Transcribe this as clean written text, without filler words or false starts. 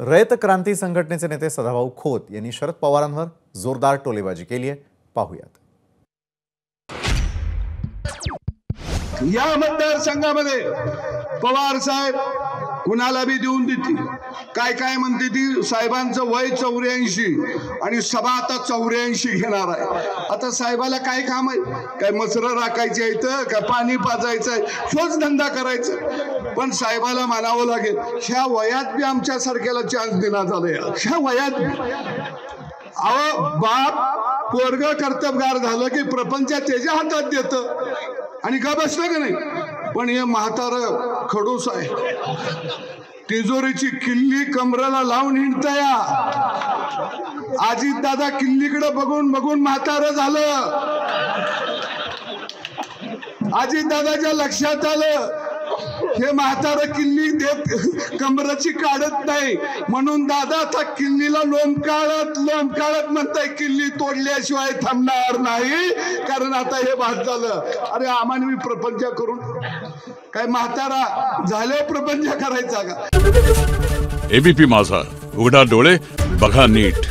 रयत क्रांती संघटनेचे नेते सदाभाऊ खोत यांनी शरद पवारांवर जोरदार टोलेबाजी केली आहे. पाहूयात. या मतदारसंघामध्ये पवार साहेब कुणाला बी देऊन देतील. काय काय म्हणते ती, साहेबांचं वय 84 आणि सभा आता 84 घेणार आहे. आता साहेबाला काय काम आहे? काय मसरं राखायची आहेत, काय पाणी पाजायचं आहे, तोच धंदा करायचा. पण साहेबाला मानावं लागेल, ह्या वयात बी आमच्या सारख्याला चान्स देण्यात झालाय. ह्या वयात अहो बाप पोरग कर्तबगार झालं की प्रपंच त्याच्या हातात देतं आणि का बसलं का नाही. पण हे म्हातारं खडूस आहे, तिजोरीची किल्ली कमराला लावून हिंडतया. अजित दादा किल्लीकडे बघून बघून म्हातारं झालं. अजित दादाच्या लक्षात आलं हे म्हातारं किल्ली देत कमराची काढत नाही, म्हणून दादा आता किल्लीला लोंबकाळत म्हणताय किल्ली तोडल्याशिवाय थांबणार नाही, कारण आता हे भात झालं. अरे आम्हाला प्रपंच करून काय म्हातारा झाले प्रपंच करायचा का? एबीपी माझा, उघडा डोळे बघा नीट.